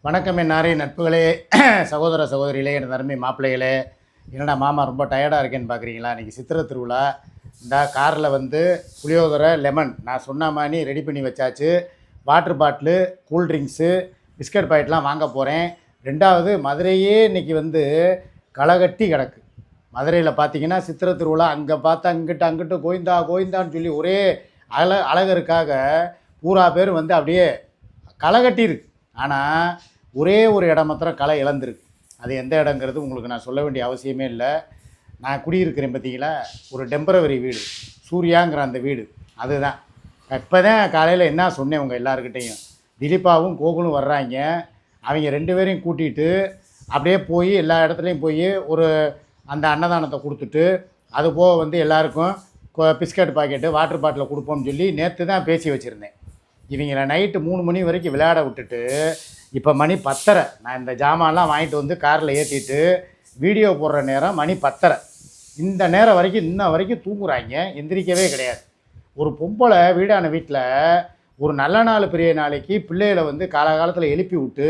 வணக்கம் என்னாரே நட்புகளே, சகோதர சகோதரிகளே, என் அருமை மாப்பிள்ளைகளே. என்னடா மாமா ரொம்ப டயர்டாக இருக்கேன்னு பார்க்குறீங்களா? இன்றைக்கி சித்திரை திருவிழா. இந்த காரில் வந்து புளியோதரை லெமன் நான் சொன்ன மாதிரி ரெடி பண்ணி வச்சாச்சு. வாட்டர் பாட்டிலு, கூல்ட்ரிங்க்ஸு, பிஸ்கட் பாக்கெட்லாம் வாங்க போகிறேன். ரெண்டாவது, மதுரையே இன்றைக்கி வந்து களைகட்டி கிடக்கு. மதுரையில் பார்த்தீங்கன்னா சித்திரை திருவிழா, அங்கே பார்த்தா அங்கிட்டு அங்கிட்டு கோவிந்தா கோவிந்தான்னு சொல்லி ஒரே அழகருக்காக பூரா பேர் வந்து அப்படியே களைகட்டியிருக்கு. ஆனால் ஒரே ஒரு இடம் மாத்திரம் களை இழந்திருக்கு. அது எந்த இடங்கிறது உங்களுக்கு நான் சொல்ல வேண்டிய அவசியமே இல்லை. நான் குடியிருக்கிறேன் பார்த்தீங்களா, ஒரு டெம்பரவரி வீடு, சூர்யாங்கிற அந்த வீடு அதுதான். இப்போ தான் காலையில் என்ன சொன்னேன் உங்கள் எல்லாருக்கிட்டையும், திலீப்பாவும் கோகுலும் வர்றாங்க. அவங்க 2 பேரையும் கூட்டிகிட்டு அப்படியே போய் எல்லா இடத்துலையும் போய் ஒரு அந்த அன்னதானத்தை கொடுத்துட்டு, அது போக வந்து எல்லாருக்கும் பிஸ்கட் பாக்கெட்டு வாட்டர் பாட்டிலை கொடுப்போம்னு சொல்லி நேற்று தான் பேசி வச்சுருந்தேன். இவங்களை நைட்டு 3 மணி வரைக்கும் விளையாட விட்டுட்டு இப்போ மணி 10:30. நான் இந்த ஜாமான்லாம் வாங்கிட்டு வந்து காரில் ஏற்றிட்டு வீடியோ போடுற நேரம் மணி 10:30. இந்த நேரம் வரைக்கும் இன்ன வரைக்கும் தூங்குறாங்க, எந்திரிக்கவே கிடையாது. ஒரு பொம்பளை வீடான வீட்டில் ஒரு நல்ல நாள் பெரிய நாளைக்கு பிள்ளைகளை வந்து காலகாலத்தில் எழுப்பி விட்டு,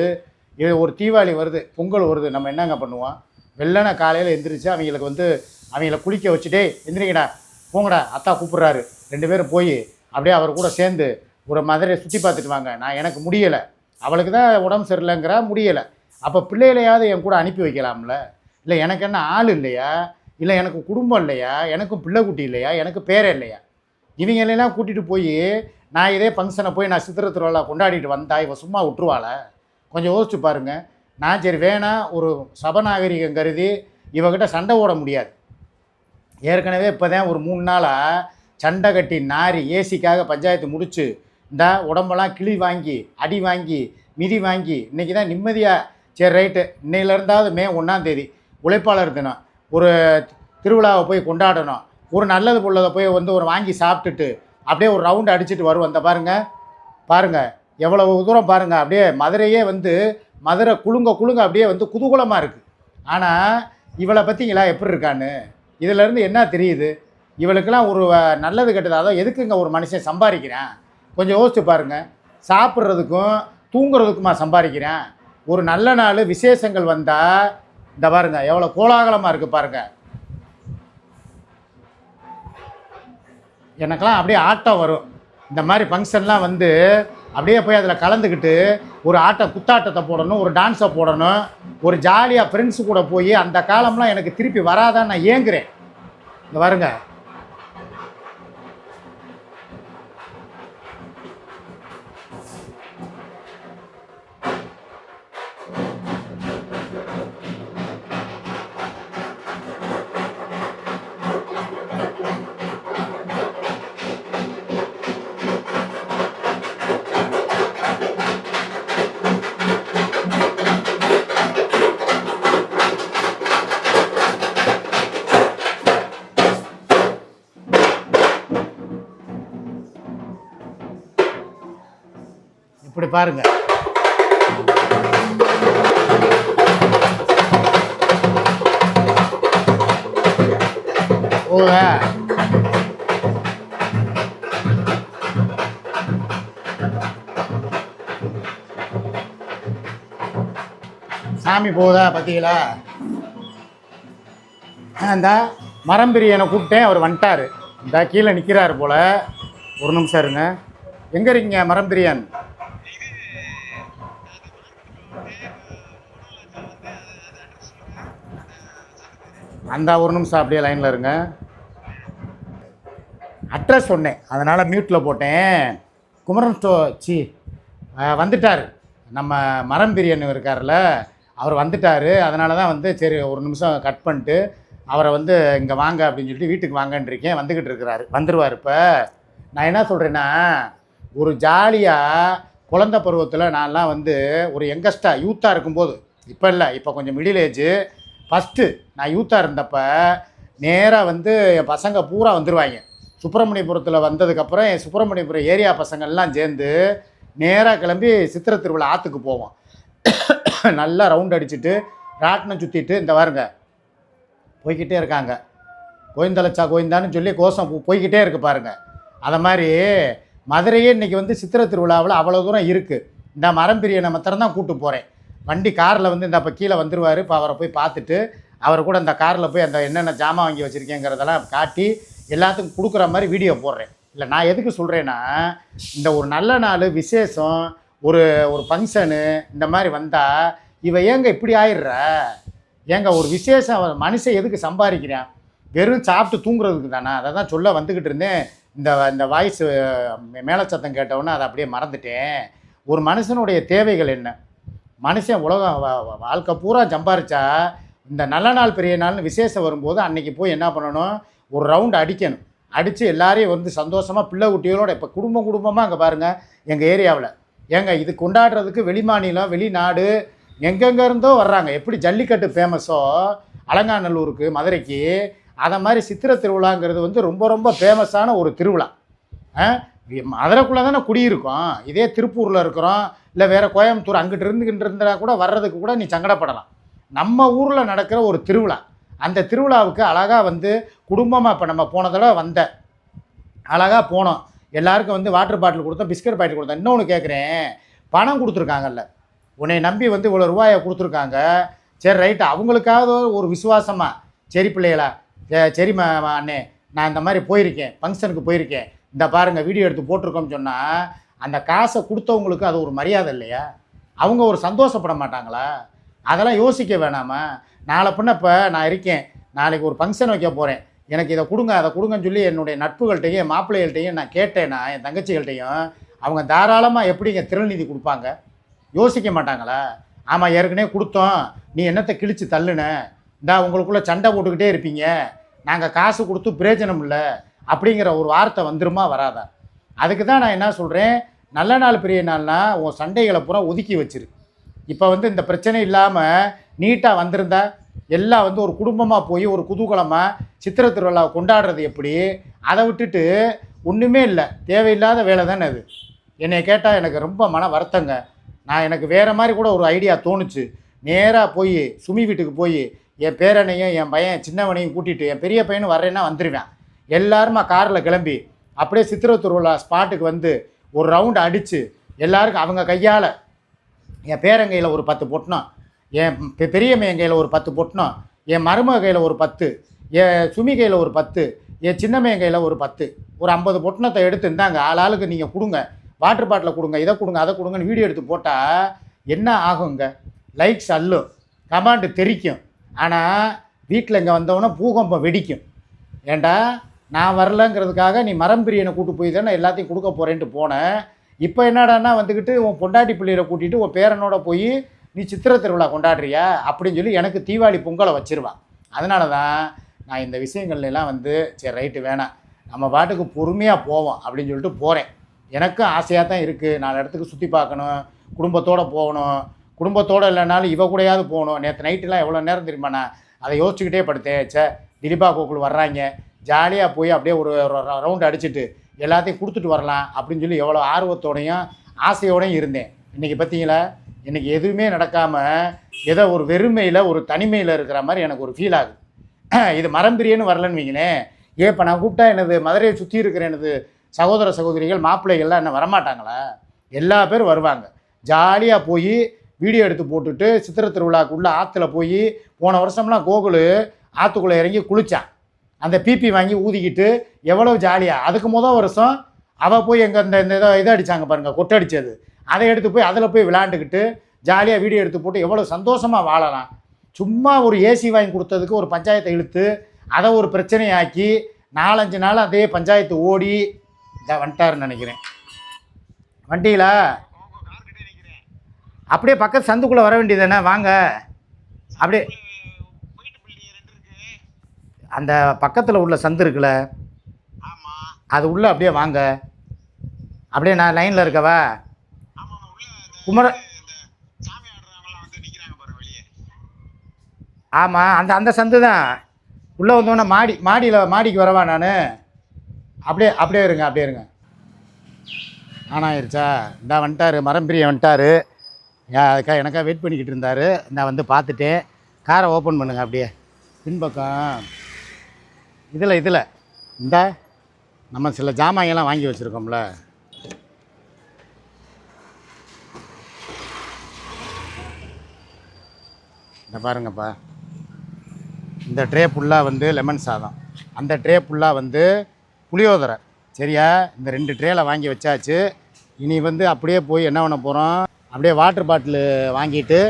ஒரு தீபாவளி வருது, பொங்கல் வருது, நம்ம என்னங்க பண்ணுவோம்? வெள்ளனை காலையில் எந்திரிச்சு அவங்களுக்கு வந்து அவங்கள குளிக்க வச்சுட்டே, எந்திரிங்கடா போங்கடா அத்தா கூப்பிட்றாரு, 2 பேரும் போய் அப்படியே அவர் கூட சேர்ந்து ஒரு மதுரையை சுற்றி பார்த்துட்டு வாங்க. நான் எனக்கு முடியலை, அவளுக்கு தான் உடம்பு சரியில்லைங்கிறா, முடியலை. அப்போ பிள்ளைகளையாவது என் கூட அனுப்பி வைக்கலாம்ல? இல்லை எனக்கு என்ன ஆள் இல்லையா? இல்லை எனக்கு குடும்பம் இல்லையா? எனக்கும் பிள்ளை குட்டி இல்லையா? எனக்கு பேரே இல்லையா? இவங்களெல்லாம் கூட்டிகிட்டு போய் நான் இதே ஃபங்க்ஷனை போய் நான் சித்திரை திருவிழா கொண்டாடிட்டு வந்தா இவன் சும்மா விட்டுருவாள? கொஞ்சம் யோசிச்சு பாருங்கள். நான் சரி வேணாம், ஒரு சபநாகரிகம் கருதி இவகிட்ட சண்டை ஓட முடியாது. ஏற்கனவே இப்போ தான் ஒரு 3 நாளாக சண்டை கட்டி நாரி ஏசிக்காக பஞ்சாயத்து முடிச்சு இந்த உடம்பெல்லாம் கிளி வாங்கி அடி வாங்கி மிதி வாங்கி இன்றைக்கி தான் நிம்மதியாக சரி ரைட்டு இன்னையிலேருந்தாவது மே 1ஆம் தேதி உழைப்பாளர் தினம், ஒரு திருவிழாவை போய் கொண்டாடணும், ஒரு நல்லது பொள்ளதை போய் வந்து ஒரு வாங்கி சாப்பிட்டுட்டு அப்படியே ஒரு ரவுண்டு அடிச்சுட்டு வருவோம். அந்த பாருங்கள் எவ்வளவு தூரம் பாருங்கள். அப்படியே மதுரையே வந்து மதுரை குலுங்க அப்படியே வந்து குதூகலமாக இருக்குது. ஆனால் இவளை பற்றிங்களா எப்படி இருக்கான்னு? இதிலேருந்து என்ன தெரியுது? இவளுக்கெல்லாம் ஒரு நல்லது கெட்டது, அதாவது எதுக்குங்க ஒரு மனுஷன் சம்பாதிக்கிறேன்? கொஞ்சம் யோசிச்சு பாருங்கள். சாப்பிட்றதுக்கும் தூங்குறதுக்குமா சம்பாதிக்கிறேன்? ஒரு நல்ல நாள் விசேஷங்கள் வந்தால் இந்த பாருங்கள் எவ்வளோ கோலாகலமாக இருக்குது பாருங்கள். எனக்கெல்லாம் அப்படியே ஆட்டம் வரும். இந்த மாதிரி ஃபங்க்ஷன்லாம் வந்து அப்படியே போய் அதில் கலந்துக்கிட்டு ஒரு குத்தாட்டத்தை போடணும், ஒரு டான்ஸை போடணும், ஒரு ஜாலியாக ஃப்ரெண்ட்ஸு கூட போய் அந்த காலம்லாம் எனக்கு திருப்பி வராதான் நான் ஏங்குறேன். இங்கே பாருங்க, இப்படி பாருங்க. ஓ சாமி போகுதா பார்த்தீங்களா? இந்த மரம்பிரியனை கூப்பிட்டேன், அவர் வந்துட்டார். இந்த கீழே நிற்கிறாரு போல். ஒரு நிமிஷம் இருங்க. எங்கே இருக்கீங்க மரம்பிரியன்? அந்த ஒரு நிமிஷம் அப்படியே லைனில் இருங்க. அட்ரஸ் சொன்னேன், அதனால் மியூட்டில் போட்டேன். குமரன் வந்துட்டார். நம்ம மரம்பிரியன் இருக்கார்ல, அவர் வந்துட்டார். அதனால தான் வந்து சரி ஒரு நிமிஷம் கட் பண்ணிட்டு அவரை வந்து இங்கே வாங்க அப்படின்னு சொல்லிட்டு வீட்டுக்கு வாங்கன்னு இருக்கேன். வந்துக்கிட்டு இருக்கிறாரு, வந்துடுவார். இப்போ நான் என்ன சொல்கிறேன்னா, ஒரு ஜாலியாக குழந்தை பருவத்தில் நான்லாம் வந்து ஒரு யங்கஸ்டாக யூத்தாக இருக்கும்போது, இப்போ இல்லை, இப்போ கொஞ்சம் மிடில் ஏஜு, ஃபஸ்ட்டு நான் யூத்தாக இருந்தப்போ நேராக வந்து என் பசங்க பூரா வந்துடுவாங்க. சுப்பிரமணியபுரத்தில் வந்ததுக்கப்புறம் என் சுப்பிரமணியபுரம் ஏரியா பசங்கள்லாம் சேர்ந்து நேராக கிளம்பி சித்திரை திருவிழா ஆற்றுக்கு போவோம். நல்லா ரவுண்ட் அடிச்சுட்டு ராட்டினம் சுற்றிட்டு இந்த வாருங்க போய்கிட்டே இருக்காங்க. கோயந்தலச்சா கோயந்தான்னு சொல்லி கோஷம் போய்கிட்டே இருக்குது பாருங்கள். அதை மாதிரி மதுரையே இன்றைக்கி வந்து சித்திரை திருவிழாவில் அவ்வளோ தூரம் இருக்குது. இந்த மரம்பிரியனை மாத்திரம் தான் கூப்பிட்டு போகிறேன். வண்டி காரில் வந்து இந்த இப்போ கீழே வந்துடுவார். இப்போ அவரை போய் பார்த்துட்டு அவர் கூட அந்த காரில் போய் அந்த என்னென்ன ஜாமான் வாங்கி வச்சுருக்கேங்கிறதெல்லாம் காட்டி எல்லாத்துக்கும் கொடுக்குற மாதிரி வீடியோ போடுறேன். இல்லை நான் எதுக்கு சொல்கிறேன்னா, இந்த ஒரு நல்ல நாள் விசேஷம், ஒரு ஒரு ஃபங்க்ஷனு இந்த மாதிரி வந்தால் ஏங்க இப்படி ஆயிடுற? ஏங்க ஒரு விசேஷம் மனுஷன் எதுக்கு சம்பாதிக்கிறான்? வெறும் சாப்பிட்டு தூங்குறதுக்கு தானே. அதை தான் சொல்ல வந்துக்கிட்டு இருந்தேன். இந்த இந்த வாய்ஸ் மேலே சத்தம் கேட்டவுடனே அதை அப்படியே மறந்துட்டேன். ஒரு மனுஷனுடைய தேவைகள் என்ன? மனுஷன் உலகம் வாழ்க்கை பூரா சம்பாரிச்சா இந்த நல்ல நாள் பெரிய நாள்னு விசேஷம் வரும்போது அன்றைக்கி போய் என்ன பண்ணணும், ஒரு ரவுண்டு அடிக்கணும். அடித்து எல்லாரையும் வந்து சந்தோஷமாக பிள்ளை குட்டிகளோட இப்போ குடும்பமாக அங்கே பாருங்கள் எங்கள் ஏரியாவில் ஏங்க இது கொண்டாடுறதுக்கு வெளிமாநிலம் வெளிநாடு எங்கெங்கே இருந்தோ வர்றாங்க. எப்படி ஜல்லிக்கட்டு ஃபேமஸோ அலங்காநல்லூருக்கு மதுரைக்கு, அதை மாதிரி சித்திரை திருவிழாங்கிறது வந்து ரொம்ப ரொம்ப ஃபேமஸான ஒரு திருவிழா. மதுரைக்குள்ளே தானே குடியிருக்கோம். இதே திருப்பூரில் இருக்கிறோம், இல்லை வேறு கோயம்புத்தூர் அங்கிட்டு இருந்துக்கிட்டு இருந்தால் கூட வர்றதுக்கு கூட நீ சங்கடப்படலாம். நம்ம ஊரில் நடக்கிற ஒரு திருவிழா, அந்த திருவிழாவுக்கு அழகாக வந்து குடும்பமாக இப்போ நம்ம போன தடவை அழகாக போனோம். எல்லாருக்கும் வந்து வாட்டர் பாட்டில் கொடுத்தோம், பிஸ்கட் பாக்கெட் கொடுத்தோம். இன்னொன்று கேட்குறேன், பணம் கொடுத்துருக்காங்கல்ல, உன்னை நம்பி வந்து இவ்வளோ ரூபாயை கொடுத்துருக்காங்க. சரி ரைட்டு, அவங்களுக்காவது ஒரு விசுவாசமாக, சரி பிள்ளைகளா, சரிம்மா அண்ணே நான் இந்த மாதிரி போயிருக்கேன், ஃபங்க்ஷனுக்கு போயிருக்கேன், இந்த பாருங்கள் வீடியோ எடுத்து போட்டிருக்கோம்னு சொன்னால் அந்த காசை கொடுத்தவங்களுக்கு அது ஒரு மரியாதை இல்லையா? அவங்க ஒரு சந்தோஷப்பட மாட்டாங்களா? அதெல்லாம் யோசிக்க வேணாமா? நாளை பின்ன இப்போ நான் இருக்கேன், நாளைக்கு ஒரு ஃபங்க்ஷன் வைக்க போகிறேன், எனக்கு இதை கொடுங்க அதை கொடுங்கன்னு சொல்லி என்னுடைய நட்புகள்கிட்டையும் என் மாப்பிள்ளைகள்கிட்டையும் நான் கேட்டேன்னா, என் தங்கச்சிகள்கிட்டையும் அவங்க தாராளமாக எப்படிங்க திருநிதி கொடுப்பாங்க? யோசிக்க மாட்டாங்களா? ஆமாம் ஏற்கனவே கொடுத்தோம், நீ என்னத்தை கிழிச்சு தள்ளுன, இந்தா உங்களுக்குள்ளே சண்டை போட்டுக்கிட்டே இருப்பீங்க, நாங்கள் காசு கொடுத்து பிரயோஜனம் இல்லை அப்படிங்கிற ஒரு வார்த்தை வந்துருமா வராதா? அதுக்கு தான் நான் என்ன சொல்கிறேன், நல்ல நாள் பெரிய நாள்னா உன் சண்டைகளை பூரா ஒதுக்கி வச்சிரு. இப்போ வந்து இந்த பிரச்சனை இல்லாமல் நீட்டாக வந்திருந்தா எல்லாம் வந்து ஒரு குடும்பமாக போய் ஒரு குதூகலமாக சித்திரை திருவிழாவை கொண்டாடுறது எப்படி? அதை விட்டுட்டு ஒன்றுமே இல்லை, தேவையில்லாத வேலை தானே அது. என்னை கேட்டால் எனக்கு ரொம்ப மன வருத்தங்க. எனக்கு வேறு மாதிரி கூட ஒரு ஐடியா தோணுச்சு. நேராக போய் சுமி வீட்டுக்கு போய் என் பேரனையும் என் பையன் சின்னவனையும் கூட்டிகிட்டு, என் பெரிய பையனும் வர்றேன்னா வந்துடுவேன், எல்லாருமா காரில் கிளம்பி அப்படியே சித்திரை திருவிழா ஸ்பாட்டுக்கு வந்து ஒரு ரவுண்டு அடித்து எல்லாருக்கும் அவங்க கையால் என் பேரங்கையில் ஒரு 10 பொட்டணும், என் பெரிய மையன் கையில் ஒரு 10 பொட்டணும், என் மருமக கையில் ஒரு 10, என் சுமி கையில் ஒரு 10, என் சின்ன மையன் கையில் ஒரு 10, ஒரு 50 பொட்டணத்தை எடுத்து இருந்தாங்க ஆளாளுக்கு நீங்கள் கொடுங்க, வாட்டர் பாட்டில் கொடுங்க, இதை கொடுங்க அதை கொடுங்கன்னு வீடியோ எடுத்து போட்டால் என்ன ஆகுங்க? லைக்ஸ் அல்லும், கமாண்டு தெரிக்கும். ஆனால் வீட்டில் இங்கே வந்தவொன்னே பூகம்பம் வெடிக்கும். ஏண்டா நான் வரலங்கிறதுக்காக நீ மரம் பிரியனை கூட்டு போய் தானே எல்லாத்தையும் கொடுக்க போகிறேன்ட்டு போனேன். இப்போ என்னடான்னா வந்துக்கிட்டு உன் பொண்டாட்டி பிள்ளையை கூட்டிகிட்டு உன் பேரனோட போய் நீ சித்திரை திருவிழா கொண்டாடுறியா அப்படின்னு சொல்லி எனக்கு தீபாவளி பொங்கலை வச்சிருவான். அதனால தான் நான் இந்த விஷயங்கள்லாம் வந்து சரி ரைட்டு வேணாம், நம்ம பாட்டுக்கு பொறுமையாக போவோம் அப்படின்னு சொல்லிட்டு போகிறேன். எனக்கும் ஆசையாக தான் இருக்குது, 4 இடத்துக்கு சுற்றி பார்க்கணும், குடும்பத்தோடு போகணும், குடும்பத்தோடு இல்லைனாலும் இவ கூடையாவது போகணும். நேற்று நைட்டுலாம் எவ்வளோ நேரம் தெரியுமா நான் அதை யோசிச்சுக்கிட்டே படுத்தேன். திலீபா கோகுல் வர்றாங்க, ஜாலியாக போய் அப்படியே ஒரு ரவுண்டு அடிச்சுட்டு எல்லாத்தையும் கொடுத்துட்டு வரலாம் அப்படின்னு சொல்லி எவ்வளோ ஆர்வத்தோடையும் ஆசையோடையும் இருந்தேன். இன்றைக்கி பார்த்தீங்களா, இன்றைக்கி எதுவுமே நடக்காமல் ஏதோ ஒரு வெறுமையில் ஒரு தனிமையில் இருக்கிற மாதிரி எனக்கு ஒரு ஃபீல் ஆகுது. இது மரம்பிரியன்னு வரலன்னு வைங்களேன். இப்போ நான் கூப்பிட்டா எனது மதுரையை சுற்றி இருக்கிற எனது சகோதர சகோதரிகள் மாப்பிள்ளைகள்லாம் என்ன வரமாட்டாங்களா? எல்லா பேரும் வருவாங்க. ஜாலியாக போய் வீடியோ எடுத்து போட்டுட்டு சித்திரை திருவிழாக்குள்ளே ஆற்றுல போய் போன வருஷம்லாம் கோகுல் ஆற்றுக்குள்ளே இறங்கி குளித்தான். அந்த பிபி வாங்கி ஊதிக்கிட்டு எவ்வளோ ஜாலியாக. அதுக்கு வருஷம் அவள் போய் எங்கள் இந்த இதை அடித்தாங்க பாருங்கள், கொட்டடிச்சது, அதை எடுத்து போய் அதில் போய் விளாண்டுக்கிட்டு ஜாலியாக வீடியோ எடுத்து போட்டு எவ்வளோ சந்தோஷமாக வாழலாம். சும்மா ஒரு ஏசி வாங்கி கொடுத்ததுக்கு ஒரு பஞ்சாயத்தை இழுத்து அதை ஒரு பிரச்சனையாக்கி 4-5 நாள் அதே பஞ்சாயத்து ஓடி இதை வந்துட்டாருன்னு நினைக்கிறேன். வண்டிங்களா அப்படியே பக்கத்து சந்துக்குள்ளே வர வேண்டியதானே, வாங்க அப்படியே அந்த பக்கத்தில் உள்ள சந்து இருக்குல்ல அது உள்ளே அப்படியே வாங்க. அப்படியே நான் லைனில் இருக்கவா குமர? ஆமாம் அந்த சந்து தான். உள்ளே வந்தோடனே மாடிக்கு வரவா நான்? அப்படியே இருங்க. ஆனாயிருச்சா? இந்தா வந்துட்டார், மரம்பிரிய வந்துட்டார். அதுக்காக எனக்காக வெயிட் பண்ணிக்கிட்டு இருந்தார். நான் வந்து பார்த்துட்டேன். காரை ஓப்பன் பண்ணுங்க அப்படியே பின்பக்கம். இதில் இந்த நம்ம சில ஜாமாங்கெல்லாம் வாங்கி வச்சுருக்கோம்ல, இந்த பாருங்கப்பா, இந்த ட்ரே ஃபுல்லாக வந்து லெமன் சாதம், அந்த ட்ரே ஃபுல்லாக வந்து புளியோதரை. சரியா? இந்த 2 ட்ரேயில் வாங்கி வச்சாச்சு. இனி வந்து அப்படியே போய் என்ன பண்ண போகிறோம், அப்படியே வாட்டர் பாட்டிலு வாங்கிட்டு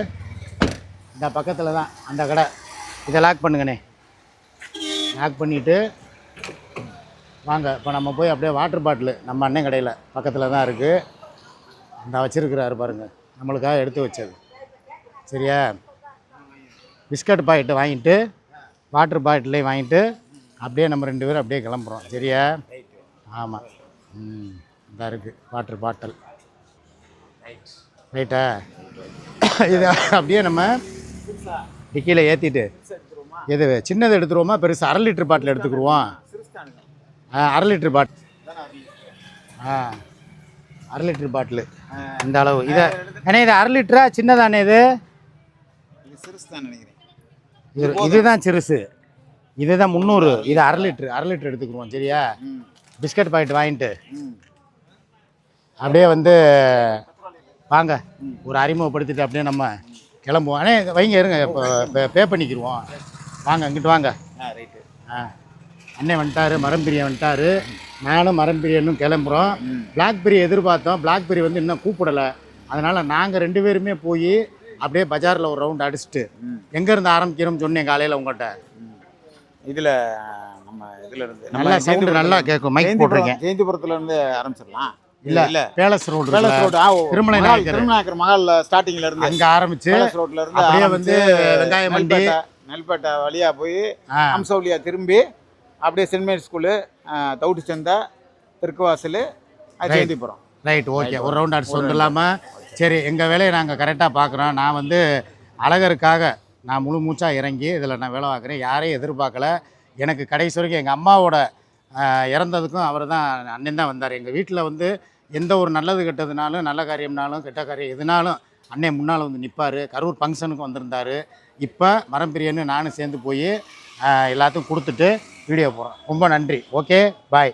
இந்த பக்கத்தில் தான் அந்த கடை, இதை லாக் பண்ணுங்கண்ணே. லாக் பண்ணிவிட்டு வாங்க இப்போ நம்ம போய் அப்படியே வாட்டர் பாட்டிலு நம்ம அண்ணன் கடையில் பக்கத்தில் தான் இருக்குது, அந்த வச்சுருக்கிறாரு பாருங்கள், நம்மளுக்காக எடுத்து வச்சது. சரியா? பிஸ்கட் பாக்கெட்டு வாங்கிட்டு வாட்டர் பாட்டிலையும் வாங்கிட்டு அப்படியே நம்ம 2 பேரும் அப்படியே கிளம்புறோம். சரியா? ஆமாம். இதாக இருக்குது வாட்டர் பாட்டில். ரைட்டா? இதை அப்படியே நம்ம டிக்கியில் ஏற்றிட்டு எது சின்னது எடுத்துருவோமா பெருசு 1/2 லிட்டர் பாட்டில் எடுத்துக்கிடுவோம். 1/2 லிட்டர் பாட்டில். 1/2 லிட்டர் பாட்டிலு இந்த அளவு. இதை அண்ணே இது 1/2 லிட்டரா சின்னதானே? இது இதுதான் சிறுசு, இதுதான் 300. இது 1/2 லிட்டர் எடுத்துக்கிடுவோம். சரியா? பிஸ்கட் பாக்கெட் வாங்கிட்டு அப்படியே வந்து வாங்க ஒரு அறிமுகப்படுத்திட்டு அப்படியே நம்ம கிளம்புவோம். அண்ணே வைங்க இருங்க, இப்போ பே பண்ணிக்கிடுவோம். வாங்க இங்கிட்டு வாங்க. ரைட்டு. அண்ணன் வந்துட்டார், மரம்பிரியை வந்துட்டார், நானும் மரம்பிரியனும் கிளம்புறோம். பிளாக்பெரி எதிர்பார்த்தோம், பிளாக்பெரி வந்து இன்னும் கூப்பிடலை. அதனால் நாங்கள் 2 பேருமே போய் அப்படியே பஜாரில் ஒரு ரவுண்ட் அடிச்சுட்டு எங்கேருந்து ஆரம்பிக்கிறோம்னு சொன்னேன் காலையில் உங்கள்கிட்ட. இதில் நம்ம இதில் இருந்து நல்லா சவுண்டு நல்லா கேட்கும், மைக் போட்டிருக்கேன். ஜெயந்திபுரத்துலேருந்து ஆரம்பிச்சிடலாம். இல்லை பேலஸ் ரோடு, திருமலை திருமணாக்கர் மகால் ஸ்டார்டிங்கில் இருந்து அங்கே ஆரம்பிச்சு ரோட்ல இருந்து அப்படியே வந்து வெங்காயம் மண்டி நெல்பேட்டை வழியாக போய் அம்சவழியாக திரும்பி அப்படியே சென்ட் மேரி school, Thavittu Santhai, Therkuvasal, Jayanthipuram. Right, okay. ஒரு ரவுண்ட் அடிச்சு வந்துடலாமா? சரி, எங்கள் வேலையை நாங்கள் கரெக்டாக பார்க்குறோம். நான் வந்து அழகருக்காக நான் முழு மூச்சாக இறங்கி இதில் நான் வேலை பார்க்குறேன். யாரையும் எதிர்பார்க்கல. எனக்கு கடைசி வரைக்கும் எங்கள் அம்மாவோட இறந்ததுக்கும் அவர் தான், அண்ணன் தான் வந்தார். எங்கள் வீட்டில் வந்து எந்த ஒரு நல்லது கெட்டதுனாலும், நல்ல காரியம்னாலும் கெட்ட காரியம் எதுனாலும் அண்ணன் முன்னால் வந்து நிற்பார். கரூர் ஃபங்க்ஷனுக்கு வந்திருந்தார். இப்போ மரம்பிரியன்னு நானும் சேர்ந்து போய் எல்லாத்தையும் கொடுத்துட்டு வீடியோ போகிறோம். ரொம்ப நன்றி. ஓகே, பாய்.